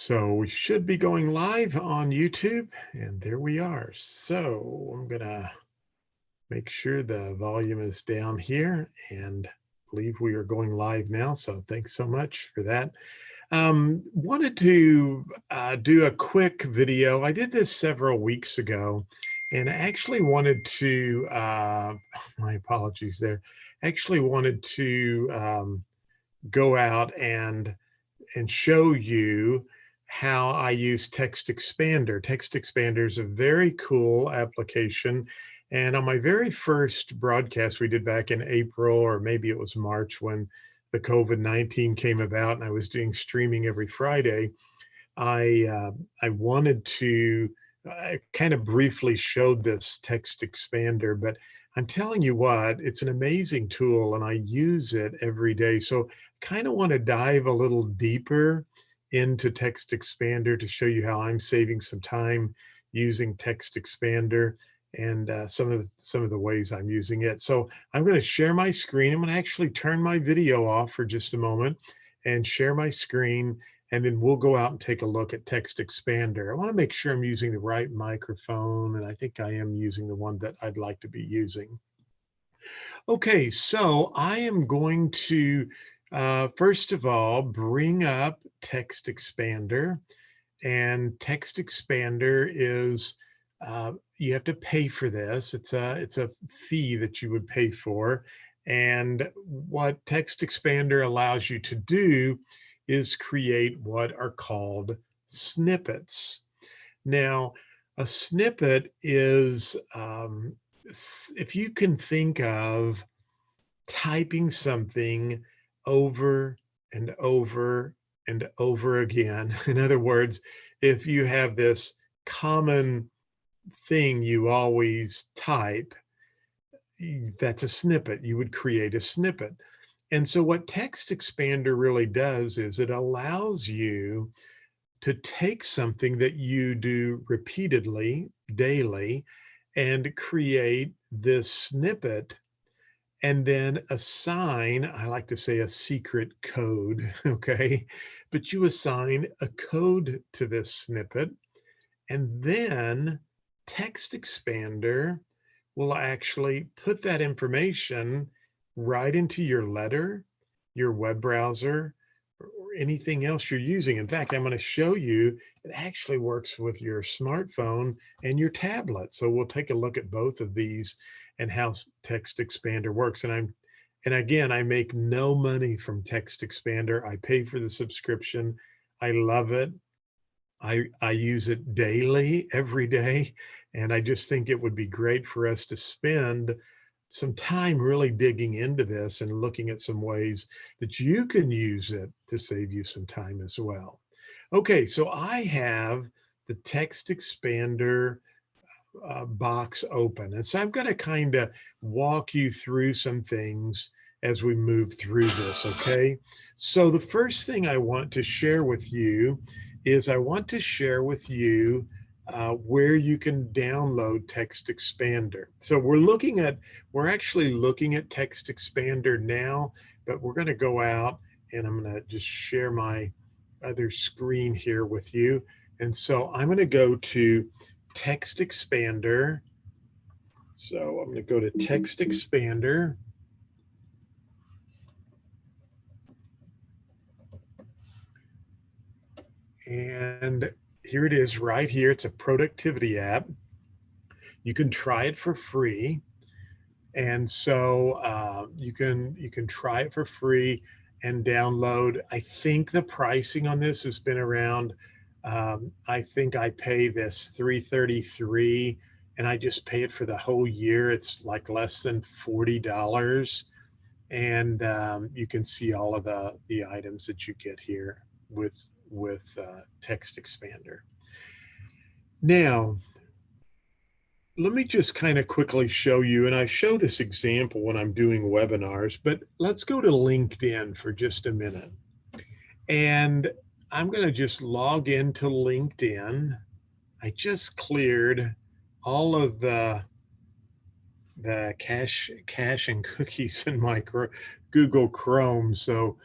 So we should be going live on YouTube, and there we are. So I'm gonna make sure the volume is down here and believe we are going live now. So thanks so much for that. Wanted to do a quick video. I did this several weeks ago, and I actually wanted to, my apologies there, actually wanted to go out and show you how I use TextExpander. TextExpander is a very cool application. And on my very first broadcast we did back in April, or maybe it was March, when the COVID-19 came about and I was doing streaming every Friday, I wanted to, I kind of briefly showed this TextExpander, but I'm telling you what, it's an amazing tool and I use it every day. So kind of want to dive a little deeper into TextExpander to show you how I'm saving some time using TextExpander and some of the ways I'm using it. So I'm going to share my screen. I'm going to actually turn my video off for just a moment and share my screen, and then we'll go out and take a look at TextExpander. I want to make sure I'm using the right microphone, and I think I am using the one that I'd like to be using. Okay, so I am going to, first of all, bring up TextExpander. And TextExpander is, you have to pay for this. It's a fee that you would pay for. And what TextExpander allows you to do is create what are called snippets. Now, a snippet is, if you can think of typing something over and over and over again. In other words, if you have this common thing you always type, that's a snippet. You would create a snippet. And so what TextExpander really does is it allows you to take something that you do repeatedly, daily, and create this snippet and then assign, I like to say, a secret code, okay? But you assign a code to this snippet, and then TextExpander will actually put that information right into your letter, your web browser, or anything else you're using. In fact, I'm going to show you, it actually works with your smartphone and your tablet. So we'll take a look at both of these and how TextExpander works. And again, I make no money from TextExpander. I pay for the subscription. I love it. I use it daily, every day. And I just think it would be great for us to spend some time really digging into this and looking at some ways that you can use it to save you some time as well. Okay, so I have the TextExpander box open. And so I'm going to kind of walk you through some things as we move through this, okay? So the first thing I want to share with you is I want to share with you where you can download TextExpander. So we're actually looking at TextExpander now, but we're going to go out and I'm going to just share my other screen here with you. And so I'm going to go to TextExpander. So I'm going to go to TextExpander. And here it is right here. It's a productivity app. You can try it for free. And so you can try it for free and download. I think the pricing on this has been around, I think I pay this $333 and I just pay it for the whole year. It's like less than $40. And you can see all of the items that you get here with TextExpander. Now, let me just kind of quickly show you, and I show this example when I'm doing webinars, but let's go to LinkedIn for just a minute. And I'm going to just log into LinkedIn. I just cleared all of the cache and cookies in my Google Chrome. So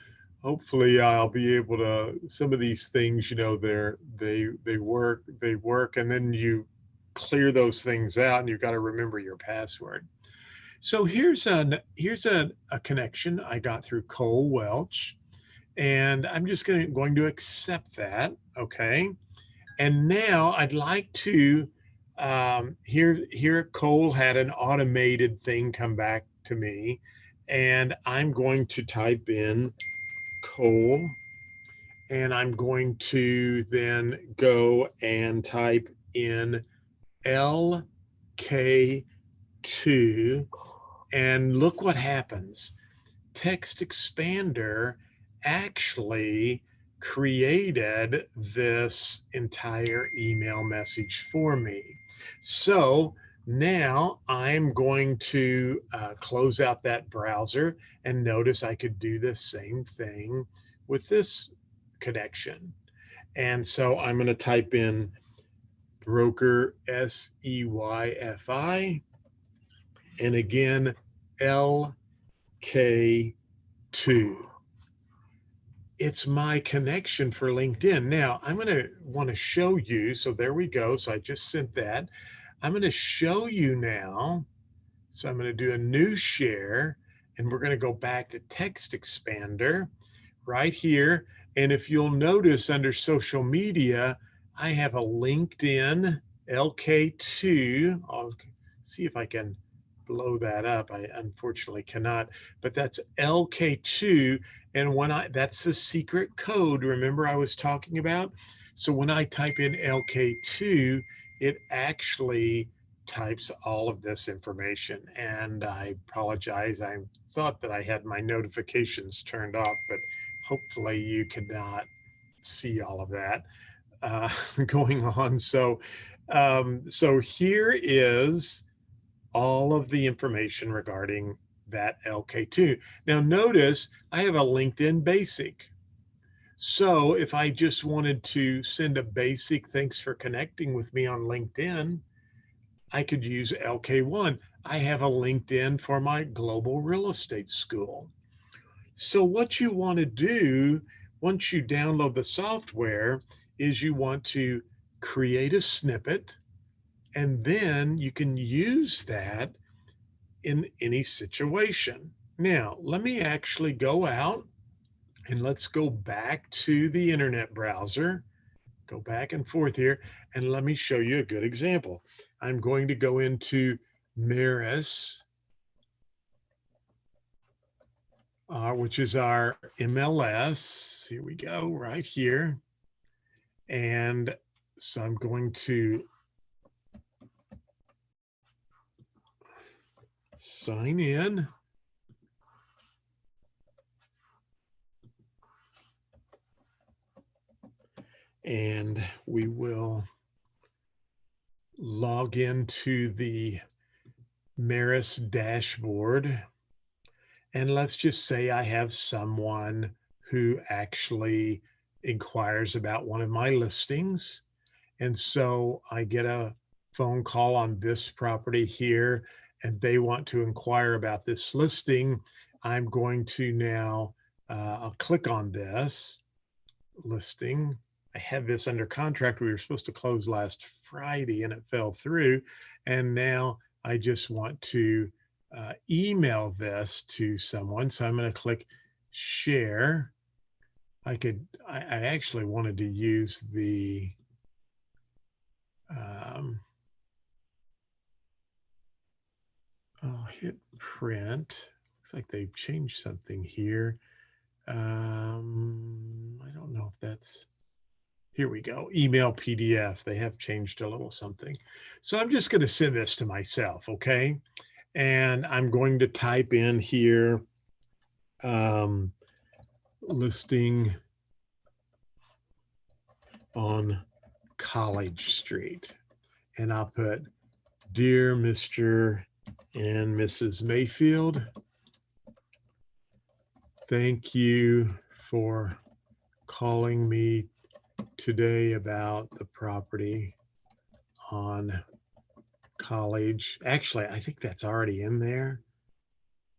hopefully I'll be able to, some of these things, you know, they work, and then you clear those things out and you've got to remember your password. So here's a connection I got through Cole Welch, and I'm just going to accept that. Okay. And now I'd like to, here Cole had an automated thing come back to me, and I'm going to type in Cole, and I'm going to then go and type in LK2, and look what happens. TextExpander actually created this entire email message for me. So now I'm going to close out that browser, and notice I could do the same thing with this connection. And so I'm going to type in broker SEYFI, and again LK2. It's my connection for LinkedIn. Now I'm going to want to show you. So there we go. So I just sent that. I'm going to show you now. So I'm going to do a new share, and we're going to go back to TextExpander right here. And if you'll notice under social media, I have a LinkedIn LK2. I'll see if I can blow that up. I unfortunately cannot, but that's LK2. And that's the secret code, remember I was talking about? So when I type in LK2, it actually types all of this information. And I apologize. I thought that I had my notifications turned off, but hopefully you cannot see all of that going on. So here is all of the information regarding that LK2. Now notice I have a LinkedIn basic. So if I just wanted to send a basic thanks for connecting with me on LinkedIn, I could use LK1. I have a LinkedIn for my global real estate school. So what you want to do once you download the software is you want to create a snippet, and then you can use that in any situation. Now, let me actually go out, and let's go back to the internet browser, go back and forth here, and let me show you a good example. I'm going to go into Maris, which is our MLS. Here we go, right here. And so I'm going to sign in. And we will log into the Maris dashboard. And let's just say I have someone who actually inquires about one of my listings. And so I get a phone call on this property here, and they want to inquire about this listing. I'm going to now, I'll click on this listing. I had this under contract. We were supposed to close last Friday and it fell through. And now I just want to email this to someone. So I'm going to click share. I actually wanted to use the, I'll hit print. Looks like they've changed something here. I don't know if that's, here we go, email PDF. They have changed a little something. So I'm just going to send this to myself, okay? And I'm going to type in here, listing on College Street. And I'll put, dear Mr. and Mrs. Mayfield, thank you for calling me today about the property on College. Actually, I think that's already in there.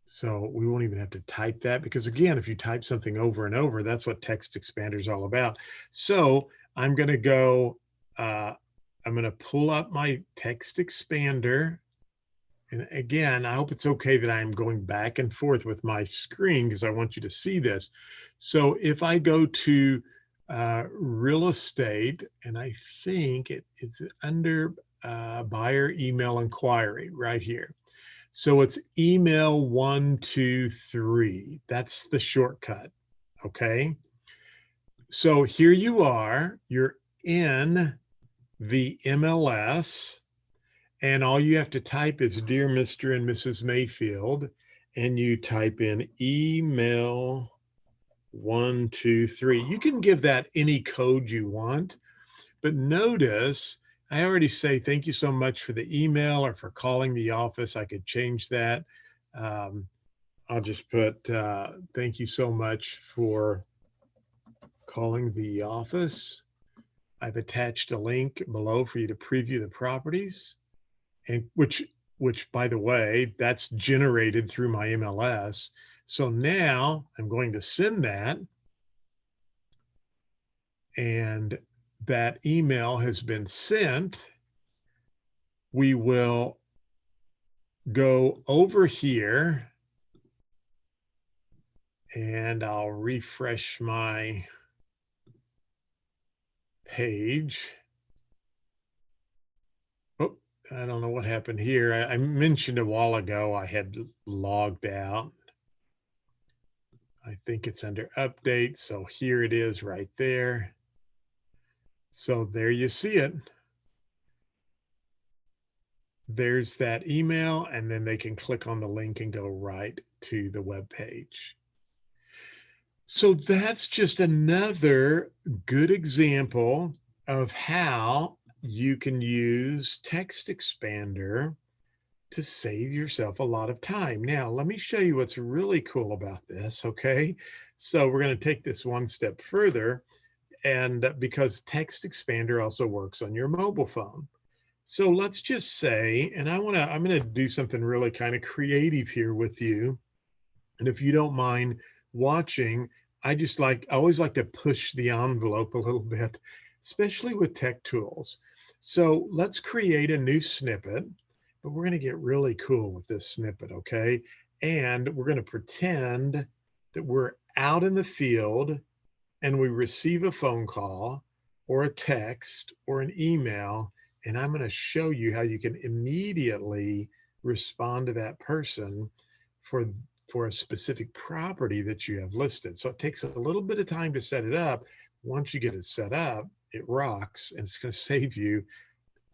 So we won't even have to type that because again, if you type something over and over, that's what TextExpander is all about. So I'm going to go, I'm going to pull up my TextExpander. And again, I hope it's okay that I'm going back and forth with my screen because I want you to see this. So if I go to real estate, and I think it is under buyer email inquiry right here. So it's email 123. That's the shortcut. Okay. So here you are, you're in the MLS, and all you have to type is Dear Mr. and Mrs. Mayfield, and you type in email 123. You can give that any code you want, but notice I already say thank you so much for the email or for calling the office. I could change that. Um, I'll just put thank you so much for calling the office. I've attached a link below for you to preview the properties, and which by the way, that's generated through my MLS. So now I'm going to send that, and that email has been sent. We will go over here and I'll refresh my page. Oh, I don't know what happened here. I mentioned a while ago I had logged out. I think it's under updates. So here it is right there. So there you see it. There's that email, and then they can click on the link and go right to the web page. So that's just another good example of how you can use TextExpander to save yourself a lot of time. Now, let me show you what's really cool about this, okay? So we're going to take this one step further, and because TextExpander also works on your mobile phone. So let's just say, and I'm going to do something really kind of creative here with you. And if you don't mind watching, I always like to push the envelope a little bit, especially with tech tools. So let's create a new snippet, but we're going to get really cool with this snippet, okay? And we're going to pretend that we're out in the field and we receive a phone call or a text or an email, and I'm going to show you how you can immediately respond to that person for a specific property that you have listed. So it takes a little bit of time to set it up. Once you get it set up, it rocks, and it's going to save you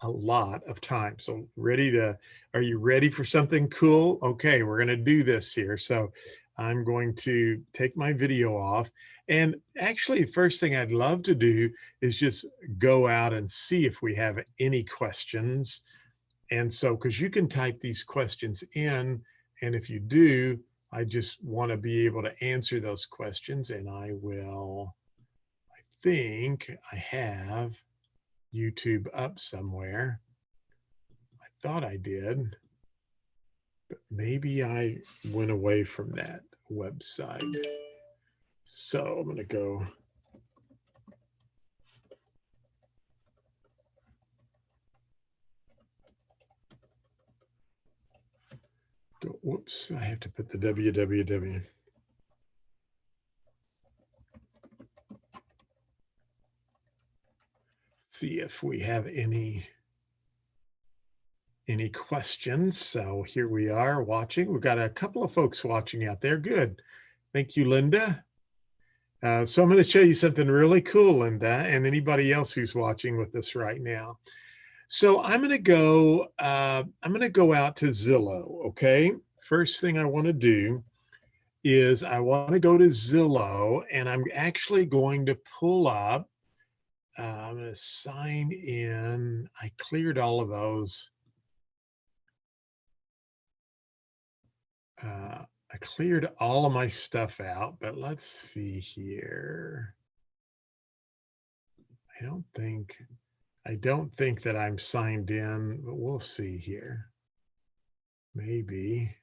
a lot of time. So are you ready for something cool? Okay, we're going to do this here. So I'm going to take my video off. And actually, the first thing I'd love to do is just go out and see if we have any questions. And so, because you can type these questions in, and if you do, I just want to be able to answer those questions. And I think I have YouTube up somewhere. I thought I did, but maybe I went away from that website. So I'm going to go. Whoops, I have to put the www. See if we have any questions. So here we are watching. We've got a couple of folks watching out there. Good. Thank you, Linda. So I'm going to show you something really cool, Linda, and anybody else who's watching with us right now. So I'm going to go out to Zillow. Okay. First thing I want to do is I want to go to Zillow, and I'm actually going to pull up. I'm going to sign in. I cleared all of those. I cleared all of my stuff out, but let's see here. I don't think that I'm signed in, but we'll see here. Maybe.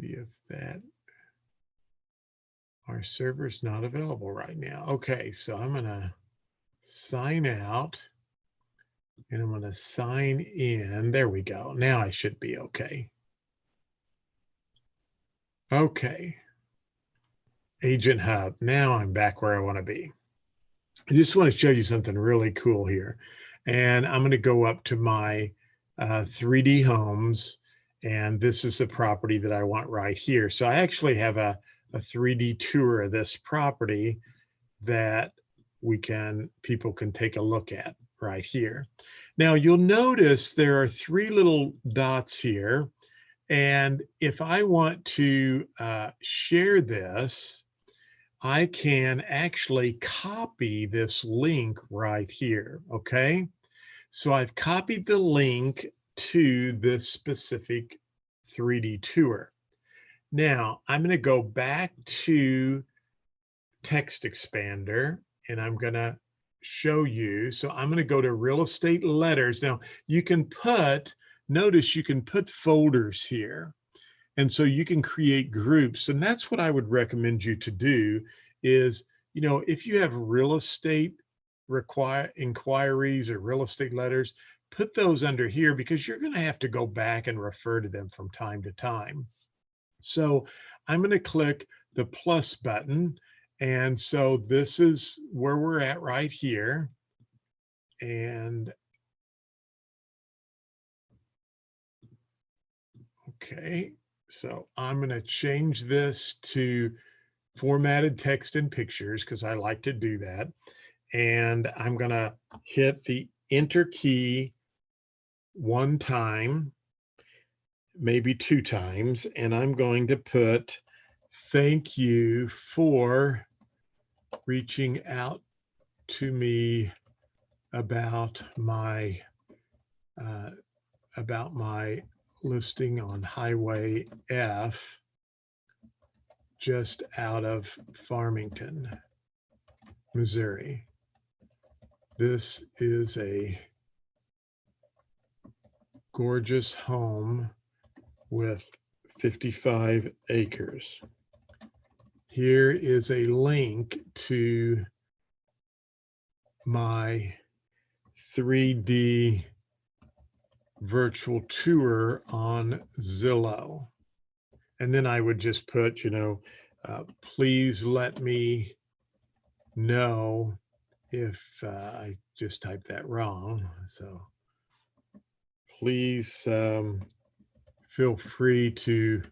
see if that, our server's not available right now. Okay, so I'm going to sign out and I'm going to sign in. There we go. Now I should be okay. Okay. Agent Hub. Now I'm back where I want to be. I just want to show you something really cool here. And I'm going to go up to my 3D homes. And this is the property that I want right here. So I actually have a 3D tour of this property that people can take a look at right here. Now you'll notice there are 3 little dots here. And if I want to share this, I can actually copy this link right here, okay? So I've copied the link to this specific 3D tour. Now I'm going to go back to TextExpander and I'm going to show you. So I'm going to go to real estate letters. Now you can notice you can put folders here. And so you can create groups. And that's what I would recommend you to do is, if you have real estate inquiries or real estate letters, put those under here because you're going to have to go back and refer to them from time to time. So I'm going to click the plus button. And so this is where we're at right here. And okay. So I'm going to change this to formatted text and pictures because I like to do that. And I'm going to hit the enter key 1 time, maybe 2 times. And I'm going to put thank you for reaching out to me about my listing on Highway F just out of Farmington, Missouri. This is a gorgeous home with 55 acres. Here is a link to my 3D virtual tour on Zillow. And then I would just put, please let me know if I just typed that wrong. So please feel free to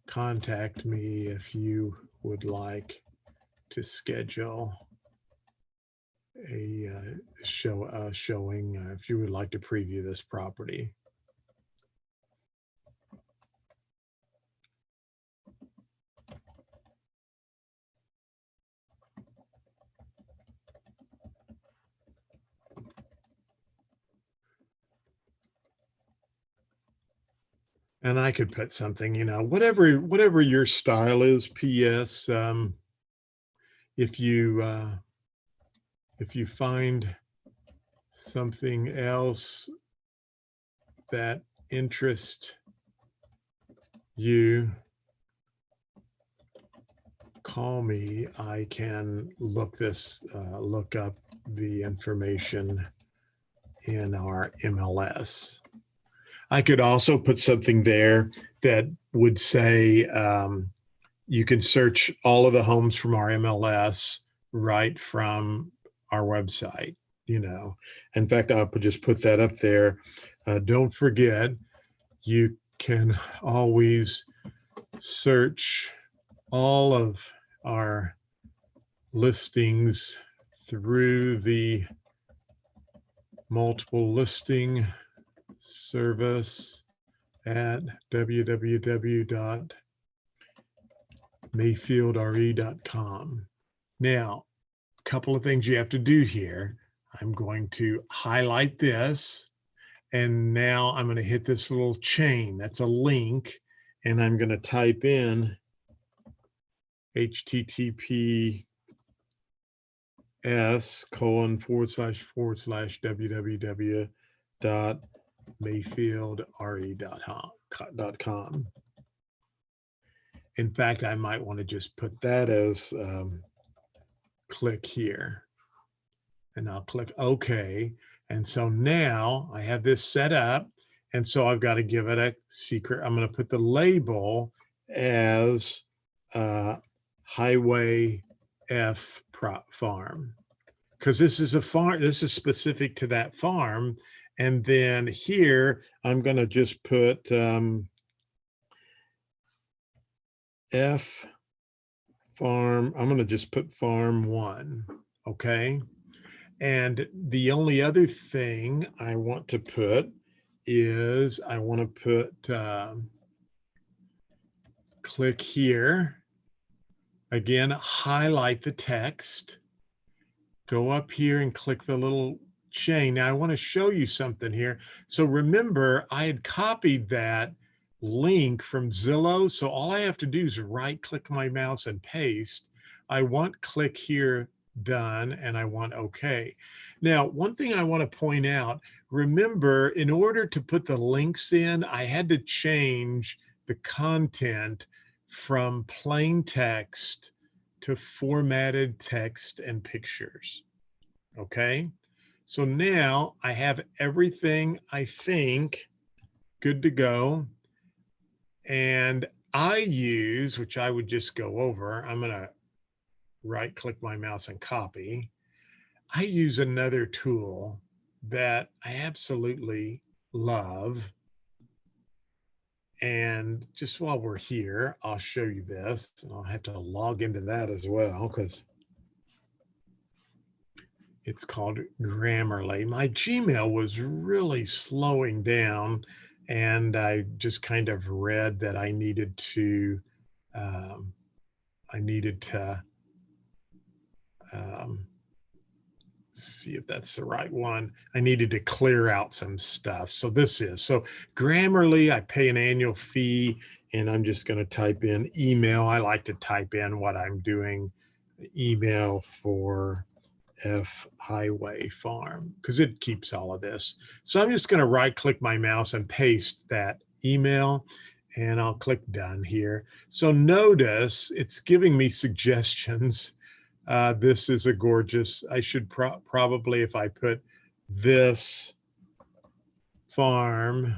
contact me if you would like to schedule a showing, if you would like to preview this property. And I could put something, whatever your style is. P.S. If you find something else that interests you, call me. I can look up the information in our MLS. I could also put something there that would say you can search all of the homes from our MLS right from our website. In fact, I'll just put that up there. Don't forget, you can always search all of our listings through the multiple listing service at www.mayfieldre.com. Now, a couple of things you have to do here. I'm going to highlight this, and now I'm going to hit this little chain. That's a link, and I'm going to type in https://www.mayfieldre.com. In fact, I might want to just put that as click here, and I'll click OK. And so now I have this set up. And so I've got to give it a secret. I'm going to put the label as Highway F Farm, because this is a farm. This is specific to that farm. And then here, I'm going to just put F Farm. I'm going to just put Farm 1. Okay. And the only other thing I want to put is I want to put click here. Again, highlight the text. Go up here and click the little chain. Now I want to show you something here. So remember, I had copied that link from Zillow. So all I have to do is right click my mouse and paste. I want click here done, and I want OK. Now, one thing I want to point out, remember, in order to put the links in, I had to change the content from plain text to formatted text and pictures. Okay. So now I have everything, I think, good to go. And I use, which I would just go over, I'm going to right click my mouse and copy. I use another tool that I absolutely love. And just while we're here, I'll show you this, and I'll have to log into that as well because it's called Grammarly. My Gmail was really slowing down, and I just kind of read that I needed to see if that's the right one. I needed to clear out some stuff. So this is, so Grammarly, I pay an annual fee, and I'm just going to type in email. I like to type in what I'm doing, email for F Highway Farm, because it keeps all of this. So I'm just going to right click my mouse and paste that email, and I'll click done here. So notice it's giving me suggestions. This is a gorgeous, I should probably, if I put this farm,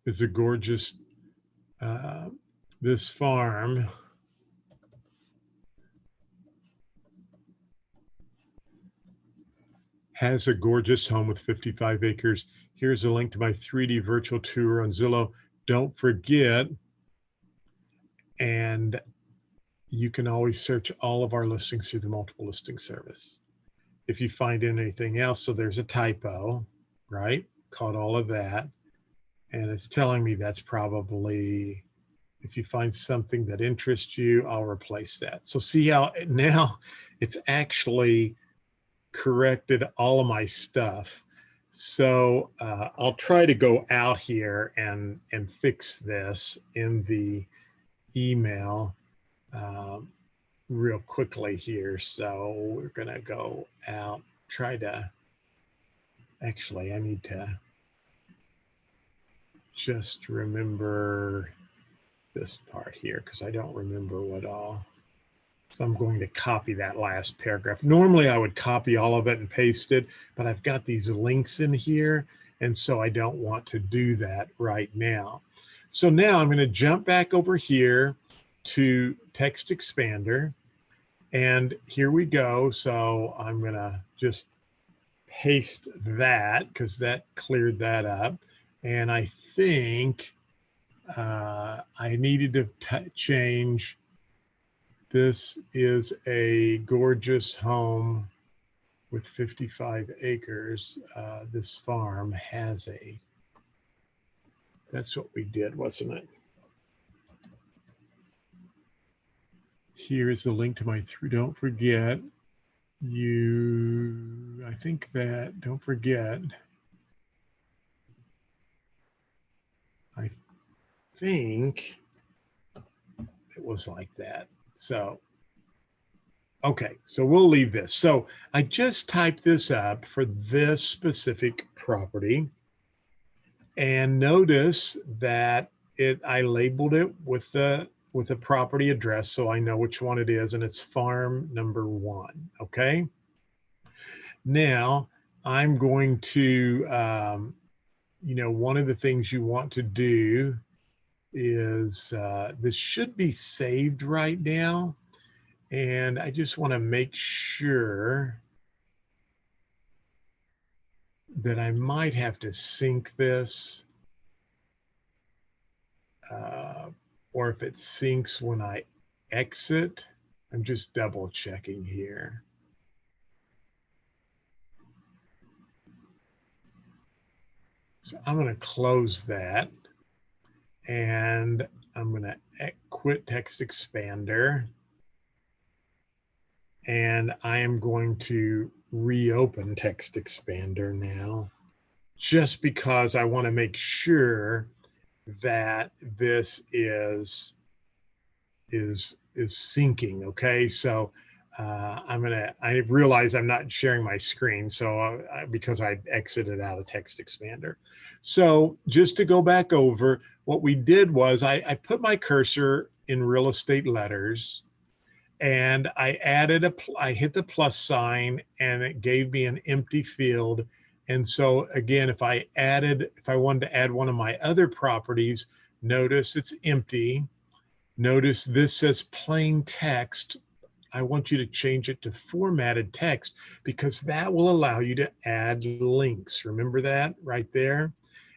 is a gorgeous, this farm has a gorgeous home with 55 acres. Here's a link to my 3D virtual tour on Zillow. Don't forget, and you can always search all of our listings through the multiple listing service. If you find anything else, so there's a typo, right? Caught all of that. And it's telling me that's probably, if you find something that interests you, I'll replace that. So see how now it's actually corrected all of my stuff. So I'll try to go out here and fix this in the email real quickly here. So we're going to go out, try to, actually, I need to just remember this part here because I don't remember what all. So I'm going to copy that last paragraph. Normally I would copy all of it and paste it, but I've got these links in here, and so I don't want to do that right now. So now I'm going to jump back over here to TextExpander, and here we go. So I'm going to just paste that because that cleared that up. And I think I needed to change. This is a gorgeous home with 55 acres. This farm has a, that's what we did, wasn't it? Here's a link to my don't forget, I think that, don't forget, I think it was like that. So Okay, so we'll leave this. So I just typed this up for this specific property, and notice that I labeled it with the property address so I know which one it is, and it's farm number 1. Okay. Now I'm going to one of the things you want to do is this should be saved right now. And I just want to make sure that I might have to sync this, or if it syncs when I exit. I'm just double checking here. So I'm going to close that, and I'm going to quit TextExpander, and I am going to reopen TextExpander now, just because I want to make sure that this is syncing. Okay, so I realize I'm not sharing my screen, so because I exited out of TextExpander. So just to go back over, what we did was I put my cursor in real estate letters, and I hit the plus sign, and it gave me an empty field. And so again, if I wanted to add one of my other properties, notice it's empty. Notice this says plain text. I want you to change it to formatted text, because that will allow you to add links. Remember that right there?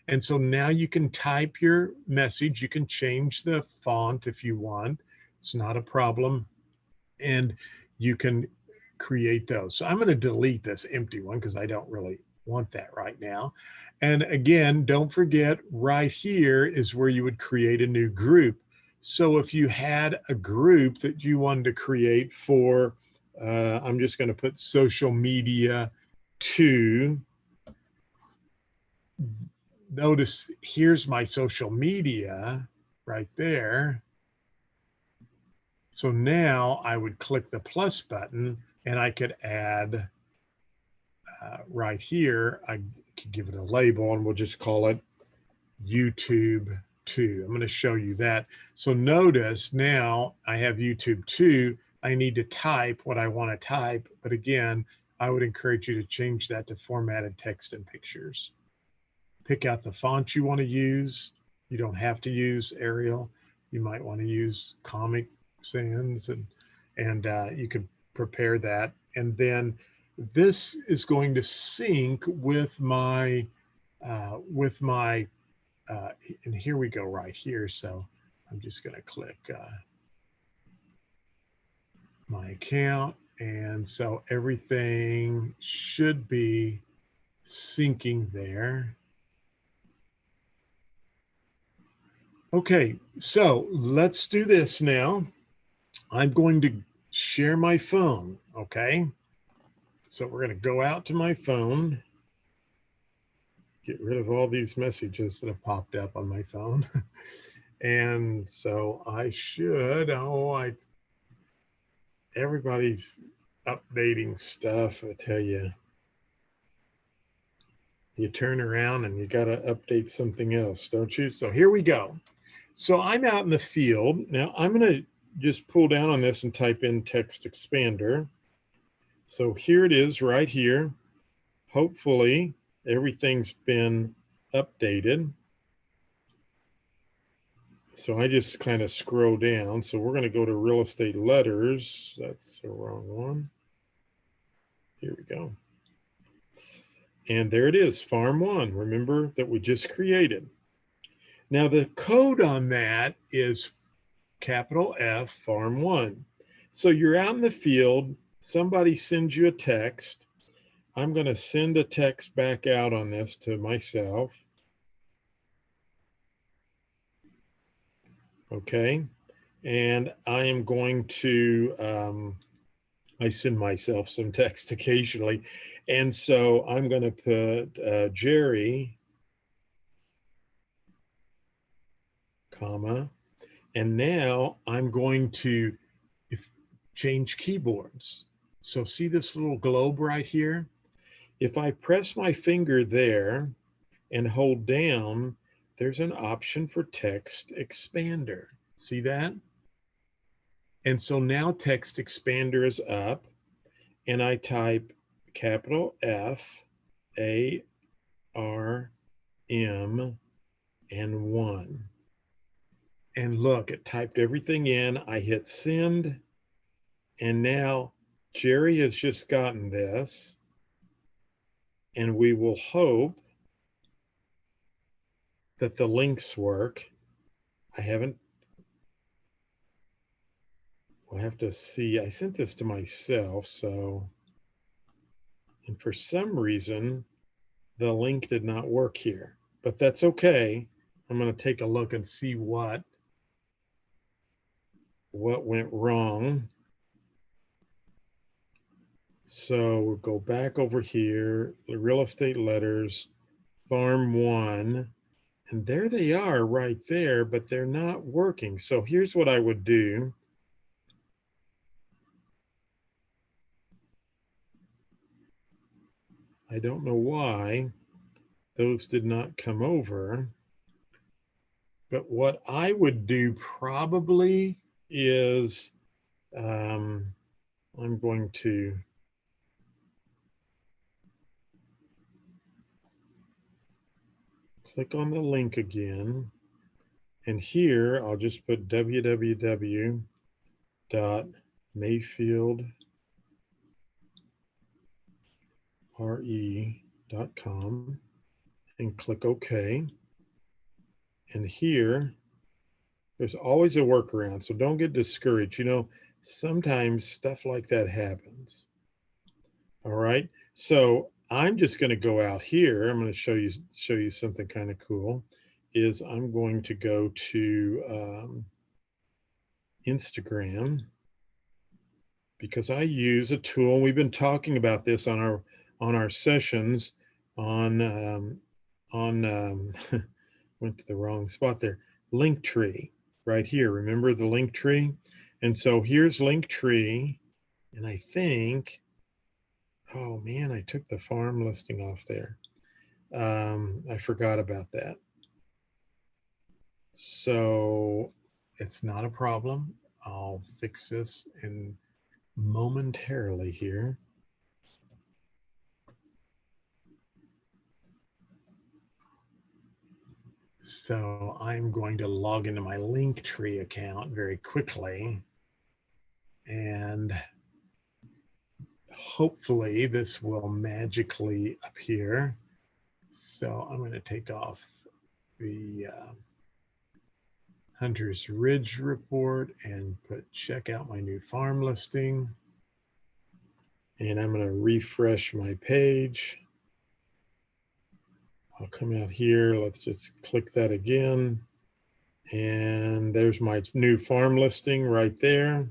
And so now you can type your message. You can change the font if you want. It's not a problem. And you can create those. So I'm going to delete this empty one because I don't really want that right now. And again, don't forget, right here is where you would create a new group. So if you had a group that you wanted to create for, I'm just going to put social media 2. Notice here's my social media right there. So now I would click the plus button, and I could add right here, I could give it a label, and we'll just call it YouTube 2. I'm going to show you that. So notice now I have YouTube 2. I need to type what I want to type. But again, I would encourage you to change that to formatted text and pictures. Pick out the font you want to use. You don't have to use Arial. You might want to use Comic Sans, and you could prepare that. And then this is going to sync with my and here we go right here. So I'm just going to click my account, and so everything should be syncing there. Okay, so let's do this now. I'm going to share my phone. Okay, so we're going to go out to my phone, get rid of all these messages that have popped up on my phone. And so I should, everybody's updating stuff. I tell you, you turn around and you got to update something else, don't you? So here we go. So I'm out in the field. Now I'm going to just pull down on this and type in TextExpander. So here it is right here. Hopefully everything's been updated. So I just kind of scroll down. So we're going to go to real estate letters. That's the wrong one. Here we go. And there it is, Farm 1. Remember that we just created. Now the code on that is capital F, Farm 1. So you're out in the field, somebody sends you a text. I'm going to send a text back out on this to myself. Okay. And I am going to, I send myself some text occasionally. And so I'm going to put Jerry, comma, and now I'm going to, change keyboards. So see this little globe right here? If I press my finger there and hold down, there's an option for TextExpander. See that? And so now TextExpander is up, and I type capital F A R M and 1. And look, it typed everything in. I hit send, and now Jerry has just gotten this, and we will hope that the links work. We'll have to see. I sent this to myself, so, and for some reason, the link did not work here, but that's okay. I'm going to take a look and see what went wrong. So we'll go back over here, the real estate letters, farm 1, and there they are right there, but they're not working. So here's what I would do. I don't know why those did not come over, but what I would do probably is I'm going to click on the link again, and here I'll just put www.mayfieldre.com and click OK. And here, there's always a workaround, so don't get discouraged. You know, sometimes stuff like that happens. All right, so I'm just going to go out here. I'm going to show you something kind of cool. Is I'm going to go to Instagram, because I use a tool. We've been talking about this on our sessions on went to the wrong spot there. Linktree right here. Remember the Linktree? And so here's Linktree, and I think, oh man, I took the farm listing off there. I forgot about that. So it's not a problem. I'll fix this in momentarily here. So I'm going to log into my Linktree account very quickly, and hopefully this will magically appear. So I'm going to take off the Hunter's Ridge report and check out my new farm listing. And I'm going to refresh my page. I'll come out here. Let's just click that again. And there's my new farm listing right there.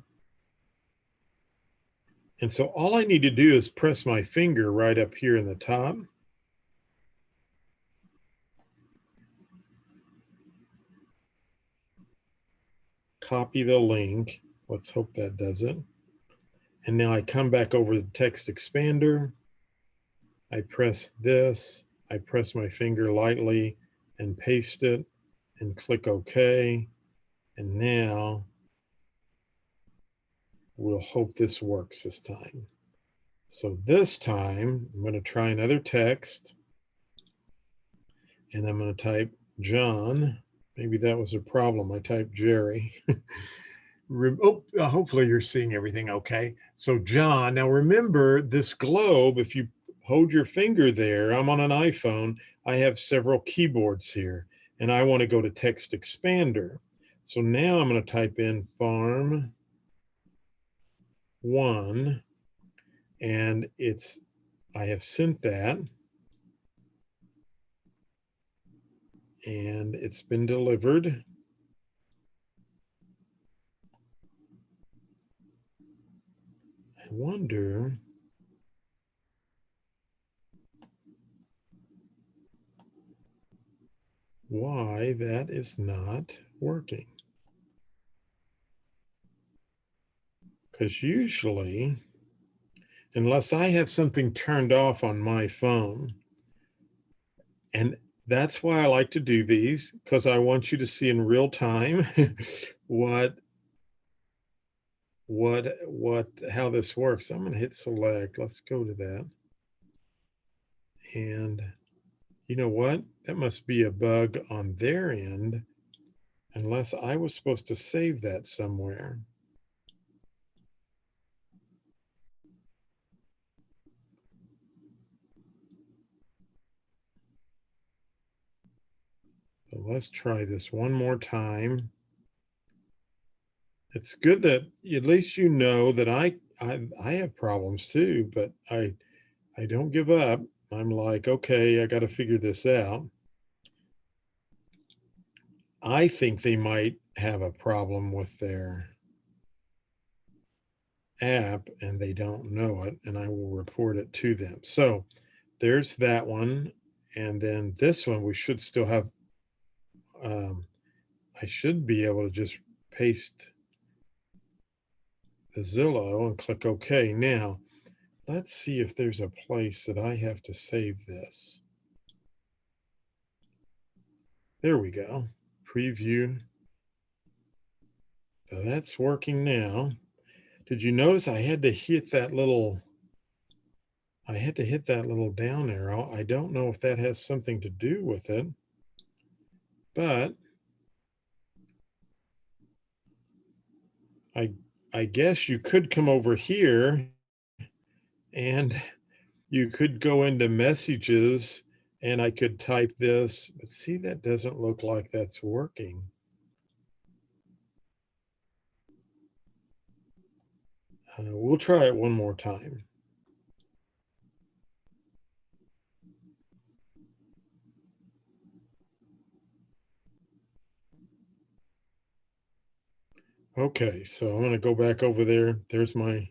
And so all I need to do is press my finger right up here in the top. Copy the link. Let's hope that does it. And now I come back over to TextExpander. I press this. I press my finger lightly and paste it and click OK. And now we'll hope this works this time. So this time I'm going to try another text, and I'm going to type John. Maybe that was a problem. I typed Jerry. Hopefully you're seeing everything okay. So John, now remember this globe, if you hold your finger there, I'm on an iPhone, I have several keyboards here, and I want to go to TextExpander. So now I'm going to type in farm 1, and I have sent that, and it's been delivered. I wonder why that is not working. because usually, unless I have something turned off on my phone, and that's why I like to do these, because I want you to see in real time what how this works. I'm going to hit select. Let's go to that. And you know what? That must be a bug on their end, unless I was supposed to save that somewhere. So let's try this one more time. It's good that at least you know that I have problems too, but I don't give up. I'm like, okay, I got to figure this out. I think they might have a problem with their app and they don't know it, and I will report it to them. So there's that one. And then this one, we should still have, um, I should be able to just paste the Zillow and click OK. Now, let's see if there's a place that I have to save this. There we go. Preview. So that's working now. Did you notice I had to hit that little down arrow? I don't know if that has something to do with it, but I I guess you could come over here and you could go into messages and I could type this, but see, that doesn't look like that's working. We'll try it one more time. Okay, so I'm going to go back over there. There's my,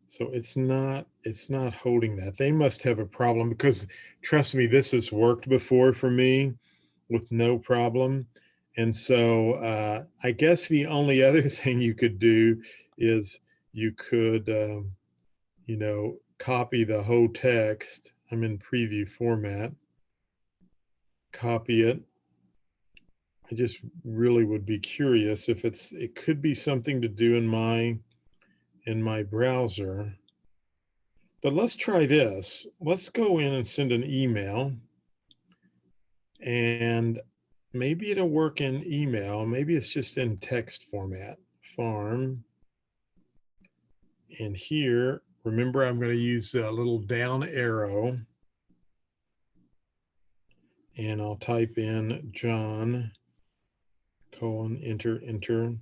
so it's not holding that. They must have a problem because trust me, this has worked before for me with no problem. And so I guess the only other thing you could do is you could, copy the whole text. I'm in preview format, copy it. I just really would be curious if it could be something to do in my browser. But let's try this. Let's go in and send an email, and maybe it'll work in email. Maybe it's just in text format. Farm. And here, remember, I'm going to use a little down arrow, and I'll type in John, enter, enter.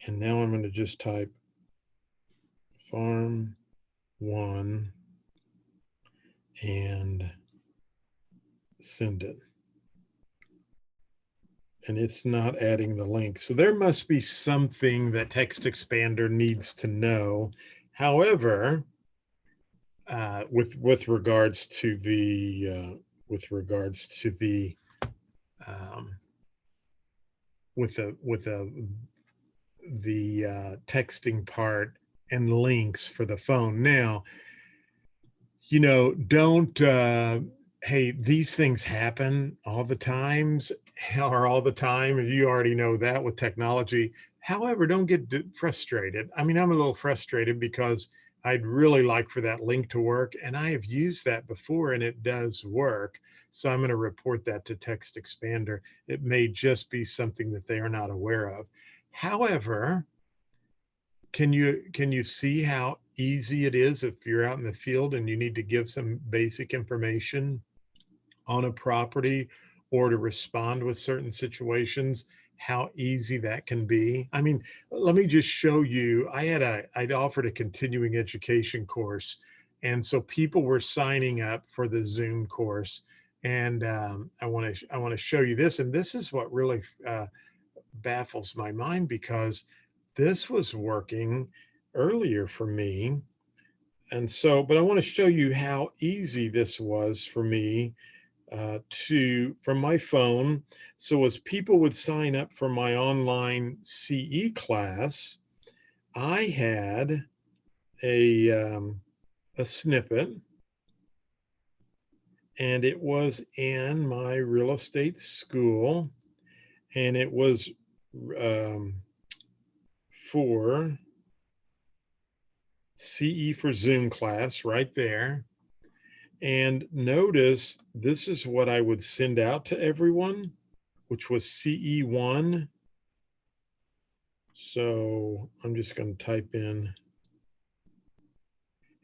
And now I'm going to just type farm 1 and send it. And it's not adding the link. So there must be something that TextExpander needs to know. However, with regards to the um, texting part and links for the phone. Now, don't hey, these things happen all the times or all the time, and you already know that with technology. However, don't get frustrated. I mean, I'm a little frustrated because I'd really like for that link to work, and I have used that before and it does work. So I'm going to report that to TextExpander. It may just be something that they are not aware of. However, can you see how easy it is if you're out in the field and you need to give some basic information on a property or to respond with certain situations, how easy that can be? I mean, let me just show you. I'd offered a continuing education course, and so people were signing up for the Zoom course. And I want to show you this, and this is what really baffles my mind, because this was working earlier for me. And so, but I want to show you how easy this was for me from my phone. So as people would sign up for my online CE class, I had a snippet, and it was in my real estate school, and it was um, for CE for Zoom class right there. And notice this is what I would send out to everyone, which was CE1. So I'm just going to type in.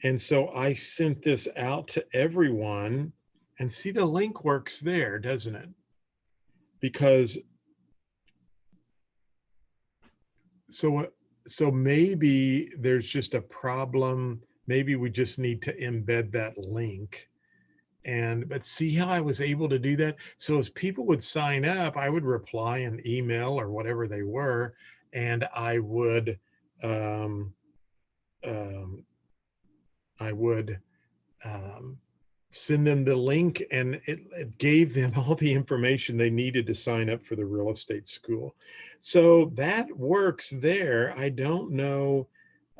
And so I sent this out to everyone, and see, the link works there, doesn't it? Because so maybe there's just a problem. Maybe we just need to embed that link. But see how I was able to do that? So as people would sign up, I would reply an email or whatever they were, and I would um, um, I would um, send them the link, and it gave them all the information they needed to sign up for the real estate school. So that works there. I don't know.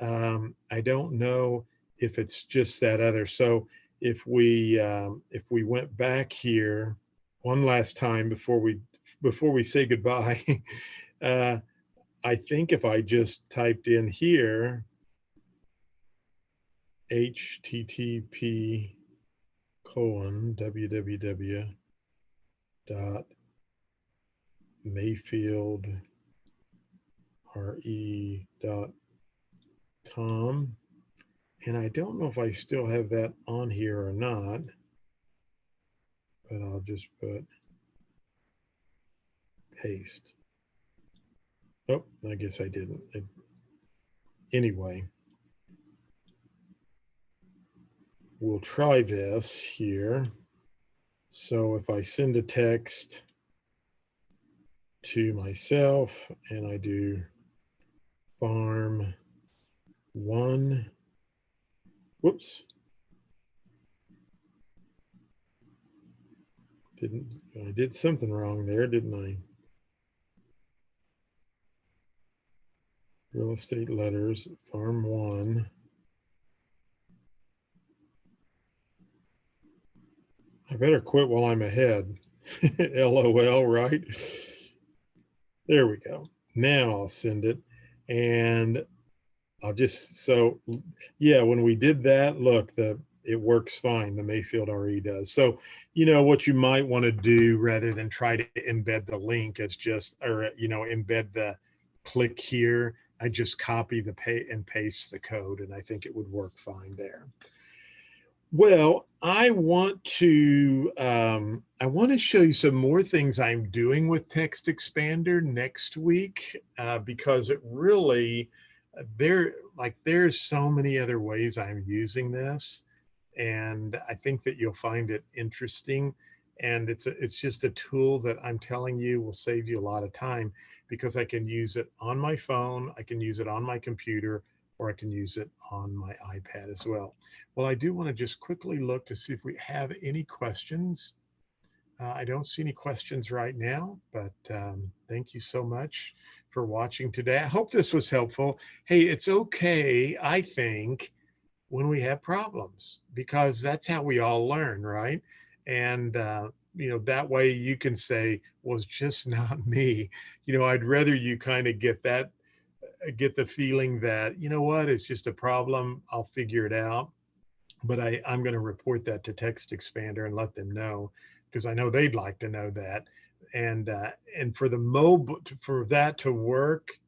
I don't know if it's just that other. So if we went back here one last time before we say goodbye, uh, I think if I just typed in here, http www dot mayfieldre.com, and I don't know if I still have that on here or not, but I'll just put paste. Oh, I guess I didn't. Anyway, we'll try this here. So if I send a text to myself and I do farm one, whoops, I did something wrong there, didn't I? Real estate letters, farm one. I better quit while I'm ahead. LOL, right? There we go. Now I'll send it. And I'll just, so yeah, when we did that, look, it works fine. The Mayfield RE does. So, what you might want to do rather than try to embed the link is just, or, embed the click here. I just copy the and paste the code, and I think it would work fine there. Well, I want to show you some more things I'm doing with TextExpander next week, because it really there's so many other ways I'm using this, and I think that you'll find it interesting. And it's just a tool that I'm telling you will save you a lot of time, because I can use it on my phone, I can use it on my computer, or I can use it on my iPad as well. Well, I do want to just quickly look to see if we have any questions. I don't see any questions right now, but thank you so much for watching today. I hope this was helpful. Hey, it's okay, I think, when we have problems, because that's how we all learn, right? And that way you can say, well, it's just not me. I'd rather you kind of get the feeling that, you know what, it's just a problem, I'll figure it out. But I'm going to report that to TextExpander and let them know, because I know they'd like to know that. And for the mobile, for that to work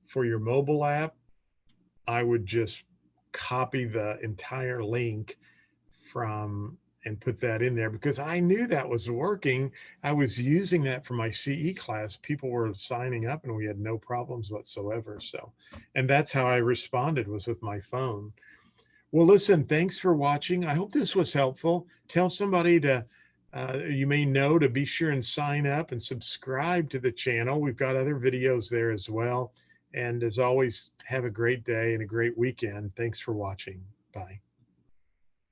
for your mobile app, I would just copy the entire link from and put that in there, because I knew that was working. I was using that for my CE class. People were signing up and we had no problems whatsoever. So, and that's how I responded, was with my phone. Well, listen, thanks for watching. I hope this was helpful. Tell somebody you may know, to be sure and sign up and subscribe to the channel. We've got other videos there as well. And as always, have a great day and a great weekend. Thanks for watching. Bye.